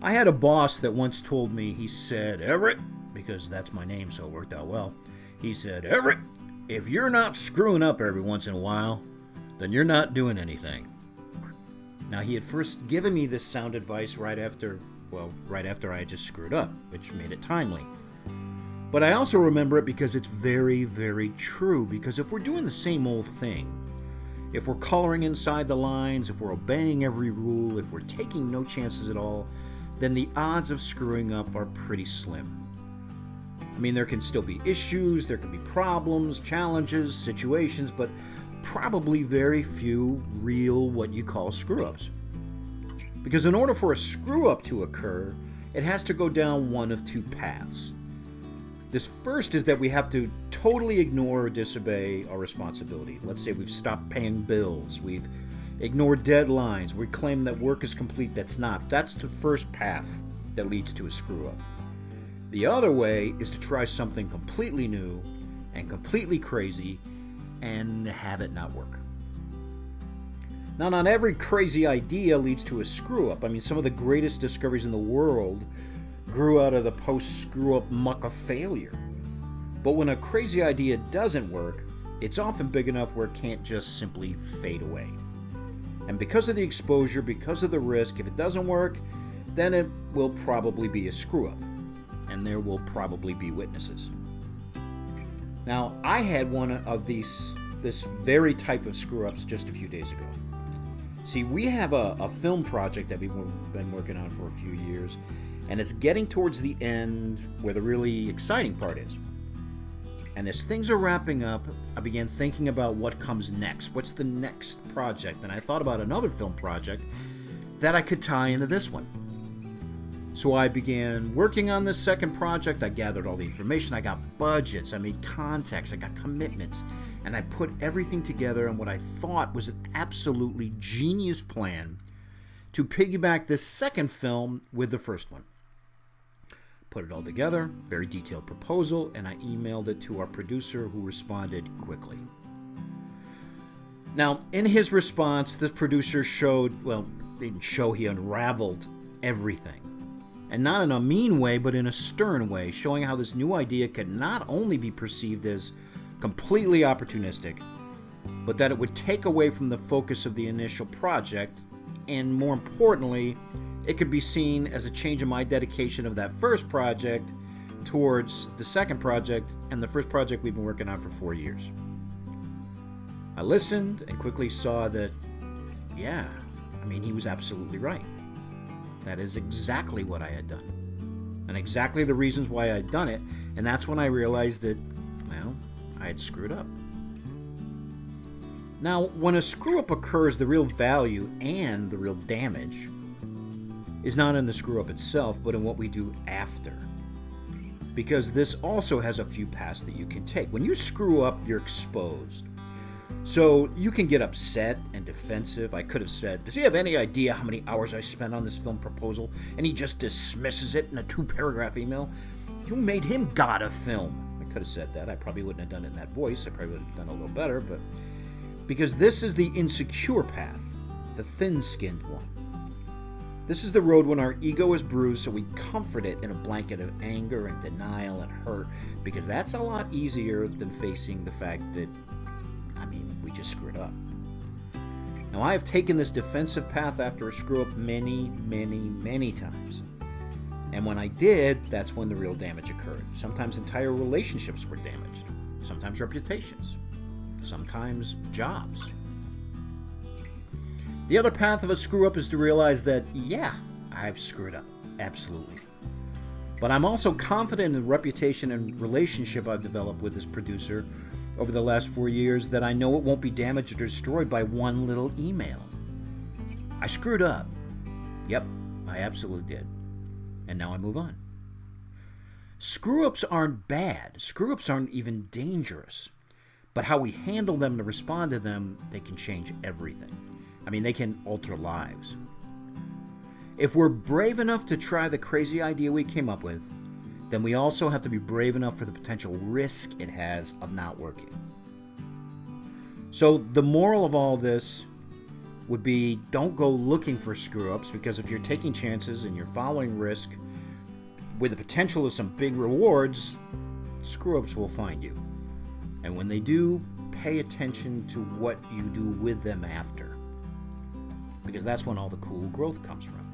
I had a boss that once told me, he said, "Everett," because that's my name, so it worked out well. He said, "Everett, if you're not screwing up every once in a while, then you're not doing anything." Now, he had first given me this sound advice right after I had just screwed up, which made it timely. But I also remember it because it's very, very true, because if we're doing the same old thing, if we're coloring inside the lines, if we're obeying every rule, if we're taking no chances at all, then the odds of screwing up are pretty slim. I mean, there can still be issues, there can be problems, challenges, situations, but probably very few real what you call screw-ups. Because in order for a screw-up to occur, it has to go down one of two paths. This first is that we have to totally ignore or disobey our responsibility. Let's say we've stopped paying bills, we've ignored deadlines, we claim that work is complete that's not. That's the first path that leads to a screw-up. The other way is to try something completely new and completely crazy and have it not work. Now, not every crazy idea leads to a screw-up. I mean, some of the greatest discoveries in the world grew out of the post-screw-up muck of failure. But when a crazy idea doesn't work, it's often big enough where it can't just simply fade away. And because of the exposure, because of the risk, if it doesn't work, then it will probably be a screw-up. And there will probably be witnesses. Now, I had one of this very type of screw-ups just a few days ago. See, we have a film project that we've been working on for a few years, and it's getting towards the end where the really exciting part is. And as things are wrapping up, I began thinking about what comes next. What's the next project? And I thought about another film project that I could tie into this one. So I began working on this second project. I gathered all the information. I got budgets. I made contacts. I got commitments. And I put everything together on what I thought was an absolutely genius plan to piggyback this second film with the first one. Put it all together, very detailed proposal, and I emailed it to our producer, who responded quickly. Now, in his response, this producer he unraveled everything. And not in a mean way, but in a stern way, showing how this new idea could not only be perceived as completely opportunistic, but that it would take away from the focus of the initial project, and more importantly, it could be seen as a change in my dedication of that first project towards the second project and the first project we've been working on for 4 years. I listened and quickly saw that, he was absolutely right. That is exactly what I had done. And exactly the reasons why I had done it, and that's when I realized that, I had screwed up. Now, when a screw-up occurs, the real value and the real damage is not in the screw-up itself, but in what we do after. Because this also has a few paths that you can take. When you screw up, you're exposed. So you can get upset and defensive. I could have said, "Does he have any idea how many hours I spent on this film proposal?" And he just dismisses it in a 2-paragraph email. You made him god of film. I could have said that. I probably wouldn't have done it in that voice. I probably would have done a little better, but because this is the insecure path, the thin-skinned one. This is the road when our ego is bruised, so we comfort it in a blanket of anger and denial and hurt, because that's a lot easier than facing the fact that, we just screwed up. Now, I have taken this defensive path after a screw-up many, many, many times. And when I did, that's when the real damage occurred. Sometimes entire relationships were damaged. Sometimes reputations. Sometimes jobs. The other path of a screw-up is to realize that, I've screwed up. Absolutely. But I'm also confident in the reputation and relationship I've developed with this producer over the last 4 years that I know it won't be damaged or destroyed by one little email. I screwed up. Yep, I absolutely did. And now I move on. Screw-ups aren't bad. Screw-ups aren't even dangerous. But how we handle them and respond to them, they can change everything. They can alter lives. If we're brave enough to try the crazy idea we came up with, then we also have to be brave enough for the potential risk it has of not working. So the moral of all this would be don't go looking for screw-ups, because if you're taking chances and you're following risk with the potential of some big rewards, screw-ups will find you. And when they do, pay attention to what you do with them after, because that's when all the cool growth comes from.